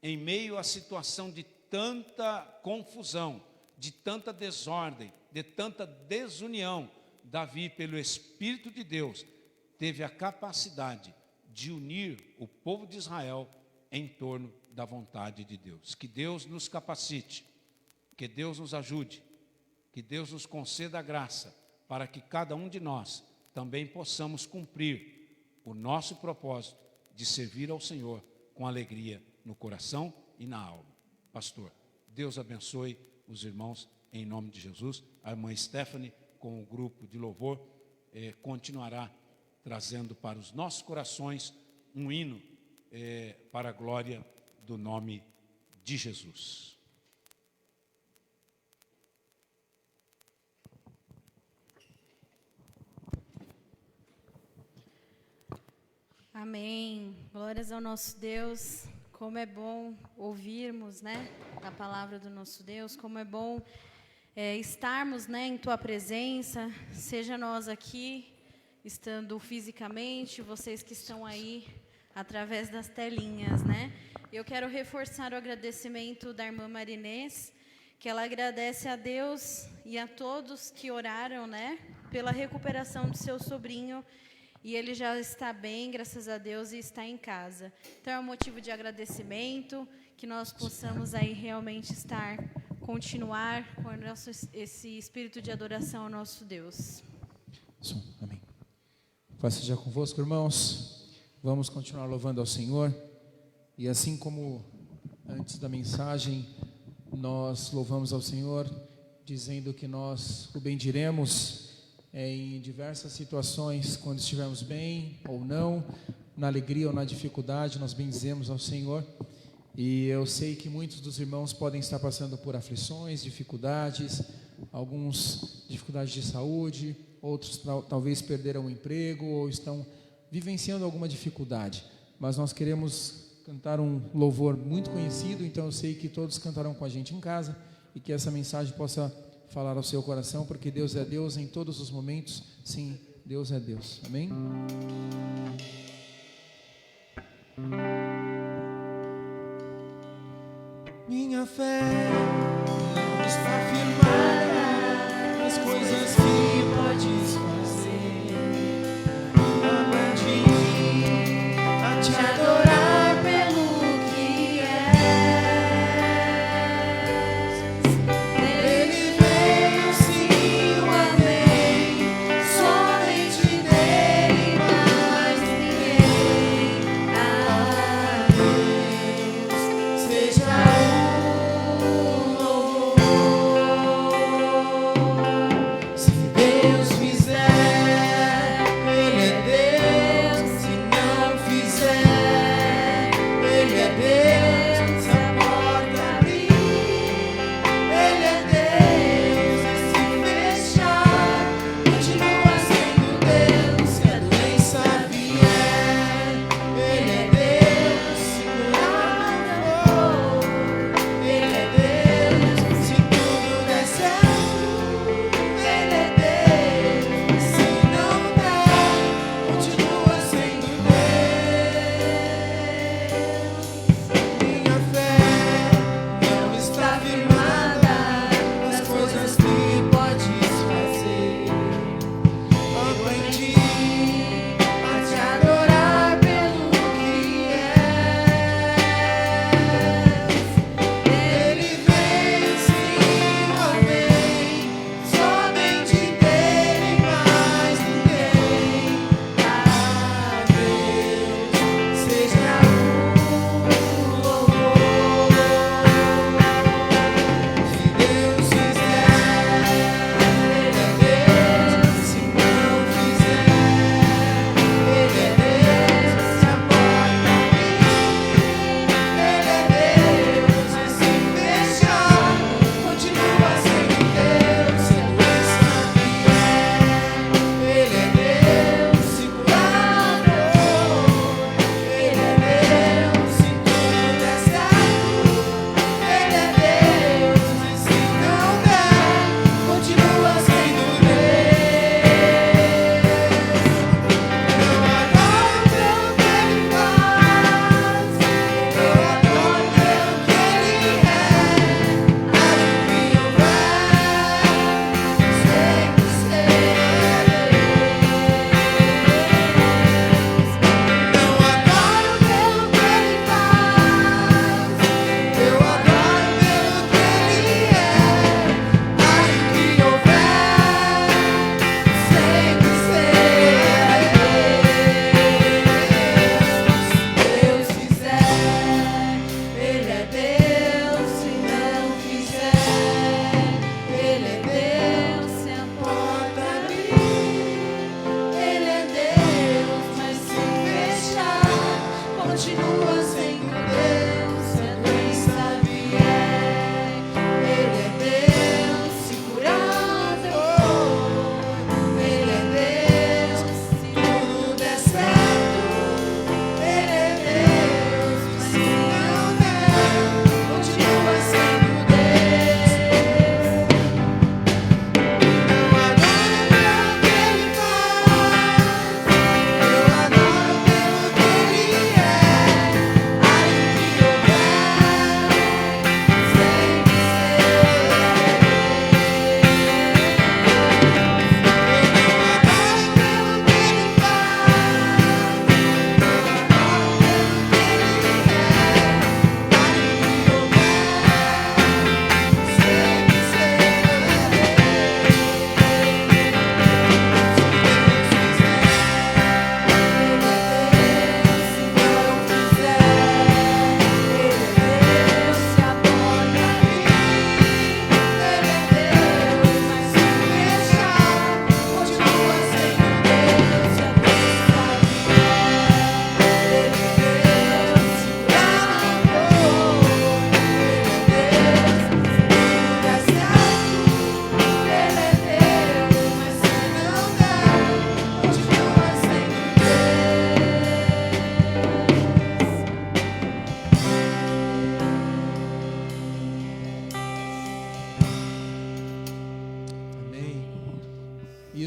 em meio à situação de tanta confusão, de tanta desordem, de tanta desunião, Davi, pelo Espírito de Deus, teve a capacidade de unir o povo de Israel em torno da vontade de Deus. Que Deus nos capacite, que Deus nos ajude, que Deus nos conceda a graça para que cada um de nós também possamos cumprir o nosso propósito de servir ao Senhor com alegria no coração e na alma. Pastor, Deus abençoe os irmãos em nome de Jesus. A irmã Stephanie, com o grupo de louvor, continuará trazendo para os nossos corações um hino para a glória do nome de Jesus. Amém. Glórias ao nosso Deus. Como é bom ouvirmos, a palavra do nosso Deus. Como é bom estarmos, em Tua presença. Seja nós aqui, estando fisicamente, vocês que estão aí através das telinhas, Eu quero reforçar o agradecimento da irmã Marinês, que ela agradece a Deus e a todos que oraram, pela recuperação do seu sobrinho. E ele já está bem, graças a Deus, e está em casa. Então, é um motivo de agradecimento, que nós possamos aí realmente continuar com esse espírito de adoração ao nosso Deus. Amém. Paz seja convosco, irmãos. Vamos continuar louvando ao Senhor. E assim como antes da mensagem, nós louvamos ao Senhor, dizendo que nós o bendiremos em diversas situações, quando estivermos bem ou não, na alegria ou na dificuldade, nós bendizemos ao Senhor. E eu sei que muitos dos irmãos podem estar passando por aflições, dificuldades, alguns dificuldades de saúde, outros talvez perderam o emprego ou estão vivenciando alguma dificuldade. Mas nós queremos cantar um louvor muito conhecido, então eu sei que todos cantarão com a gente em casa e que essa mensagem possa falar ao seu coração, porque Deus é Deus em todos os momentos. Sim, Deus é Deus. Amém? Minha fé não está firmada nas coisas que podes fazer. Aprendi a te adorar pelo que és. Dele veio sim o amém, somente dele, mais ninguém. A Deus seja se Deus fizer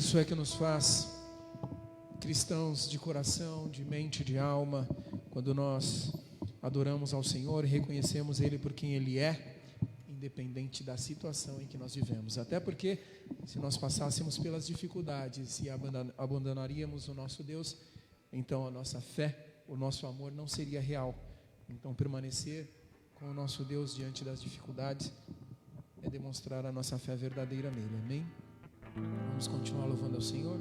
isso é que nos faz cristãos de coração, de mente, de alma, quando nós adoramos ao Senhor e reconhecemos Ele por quem Ele é, independente da situação em que nós vivemos. Até porque, se nós passássemos pelas dificuldades e abandonaríamos o nosso Deus, então a nossa fé, o nosso amor não seria real. Então, permanecer com o nosso Deus diante das dificuldades é demonstrar a nossa fé verdadeira nele. Amém? Vamos continuar louvando ao Senhor.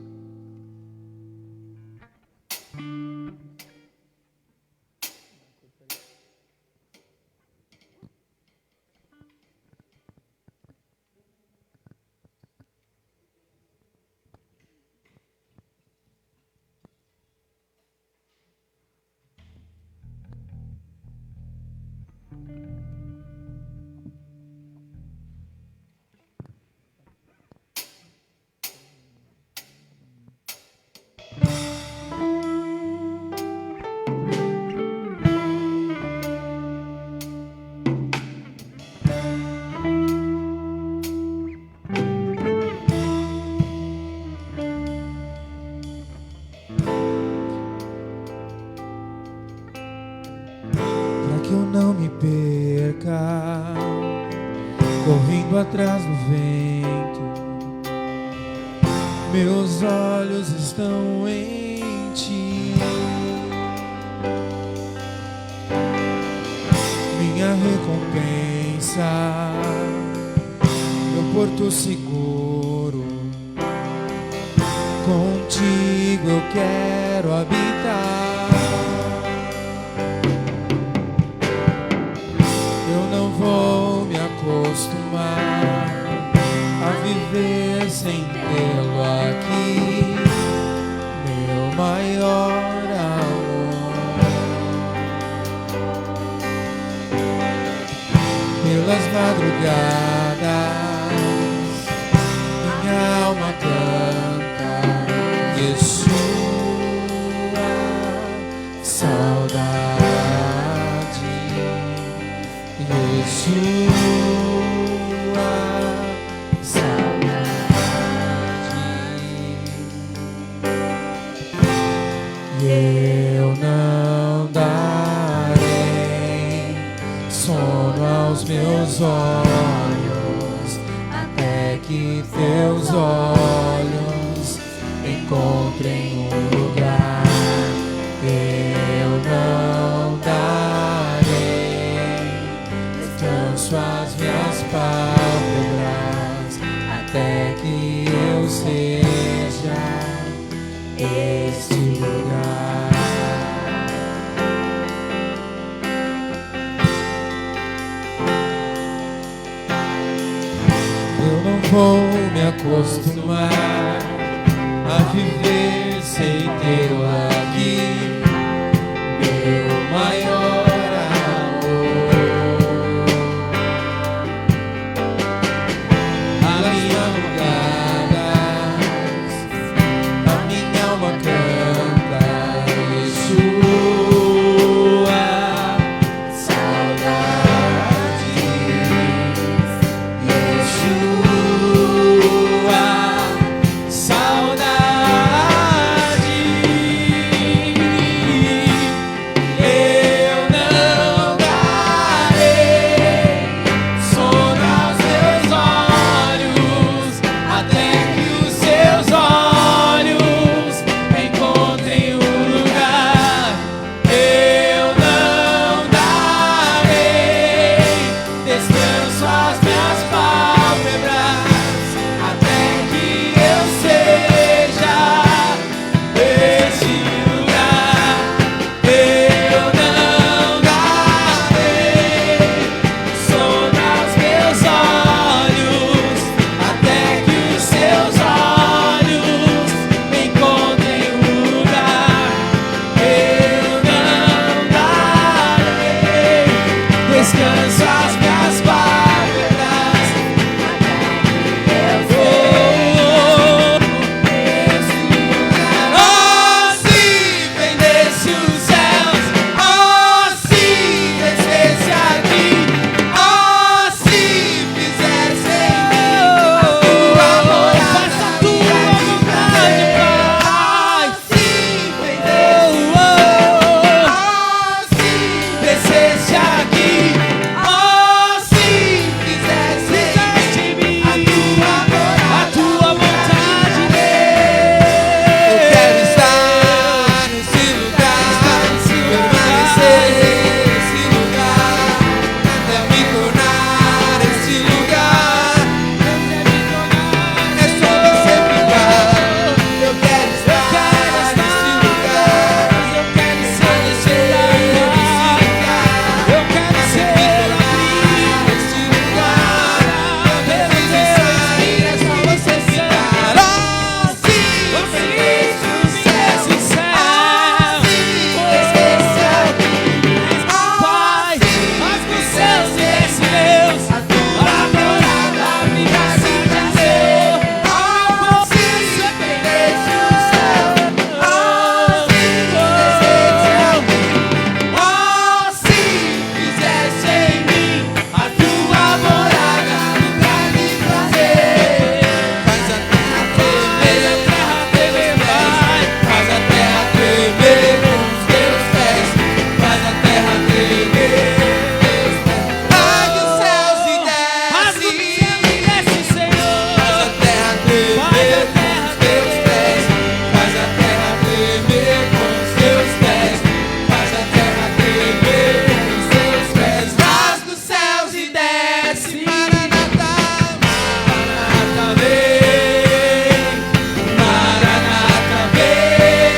Correndo atrás do vento, meus olhos estão em ti. Minha recompensa, meu porto seguro, contigo eu quero habitar. Eu não vou me acostumar a viver sem tê-lo aqui, meu maior amor. Pelas madrugadas minha alma canta Yeshua, saudade, Yeshua, saudade. E eu não darei sono aos meus olhos até que teus olhos encontrem um lugar. Eu não darei descanso às minhas pálpebras até que eu seja este lugar. Eu não vou me acostumar a viver sem tê-lo aqui, meu maior amor. A minha madrugadas, a minha alma canta Yeshua, saudade, Yeshua, saudade. Eu não darei sono aos meus olhos até que os seus olhos encontrem um lugar. Eu não darei descanso às minhas pálpebras até que eu seja esse lugar. Eu não darei sono aos meus olhos até que os seus olhos encontrem um lugar. Eu não darei descanso às minhas pálpebras até que eu oh, se pendesse os céus, oh, se descesse aqui, oh, se fizesse em mim a tua morada, minha descesse aqui. Oh, se fizesse em mim a tua vontade, Deus. Eu quero estar nesse lugar, permanecer nesse lugar, até me tornar esse lugar. É só você ficar. Eu quero estar nesse lugar. Eu quero ser nesse lugar. Eu quero ser nesse lugar. Eu preciso sair. É só você ficar. Oh, sim, desce o céu. Desce aqui. Pai, rasga os céus e desce Deus. A morada me dá prazer. Oh, sim, desce o céu. Oh, sim, fizesse em mim a tua morada, lugar de prazer. Faz a terra tremer, Pai. Faz a terra tremer com os teus pés. Faz a terra tremer, teus pés. Rasga os céus e desce, Senhor. Faz a terra tremer com os teus pés. Faz a terra tremer com os teus pés. Faz a terra tremer com os teus pés. Rasga os céus e desce. Maranata, Maranata vem. Maranata vem.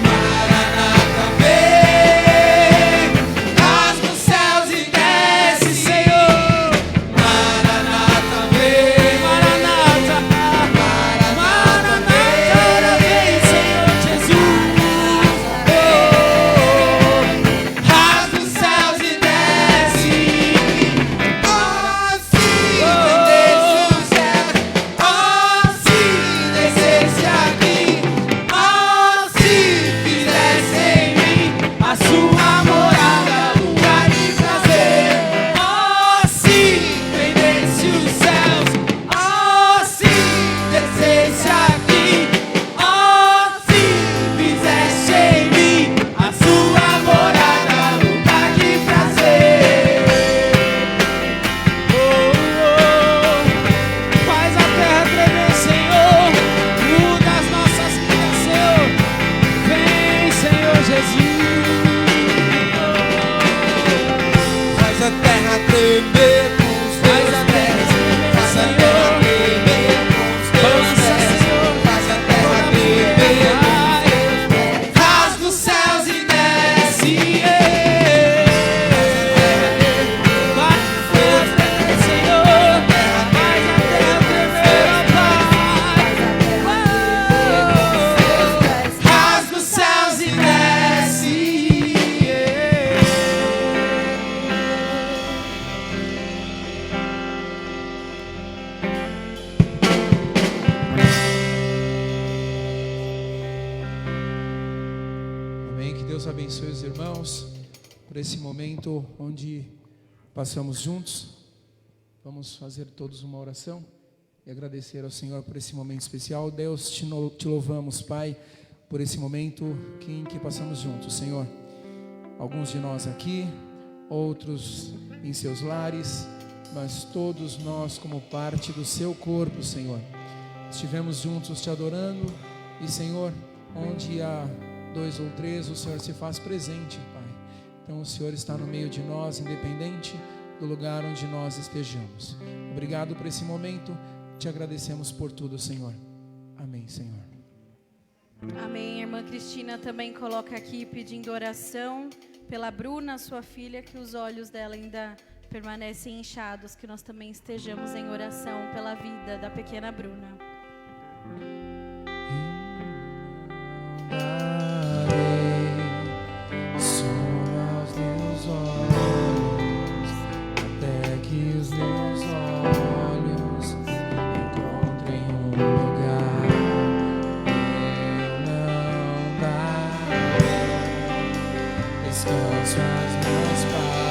Maranata vem. Rasga os céus e desce, Senhor. Maranata vem. Maranata, Maranata vem, Senhor Jesus. Rasga os céus e desce. Oh, sim, desce o céu. Oh, sim, descesse aqui. Oh, sim, fizesse em mim a sua morada, lugar de prazer. Oh, sim, desce os céus. Oh, sim, descesse aqui. Oh, sim, fizesse em mim a sua morada, lugar de prazer. Faz a terra tremer, Senhor. Muda as nossas vidas, Senhor. Vem, Senhor Jesus. Faz a terra tremer com os teus pés. Faz a terra tremer com os teus pés. Faz a terra tremer com os teus pés. Rasga os céus e desce. Vai, Senhor. Faz a terra tremer, ó Pai. Rasga os céus e desce. Amém. Que Deus abençoe os irmãos por esse momento onde passamos juntos. Vamos fazer todos uma oração e agradecer ao Senhor por esse momento especial. Deus, te louvamos, Pai, por esse momento em que passamos juntos, Senhor. Alguns de nós aqui, outros em seus lares, mas todos nós como parte do seu corpo, Senhor. Estivemos juntos te adorando e, Senhor, onde há 2 ou 3, o Senhor se faz presente, Pai. Então o Senhor está no meio de nós, independente do lugar onde nós estejamos. Obrigado por esse momento, te agradecemos por tudo, Senhor. Amém, Senhor. Amém. A irmã Cristina também coloca aqui pedindo oração pela Bruna, sua filha, que os olhos dela ainda permanecem inchados, que nós também estejamos em oração pela vida da pequena Bruna. Até que os meus olhos encontrem lugar, eu não darei descanso às minhas palavras.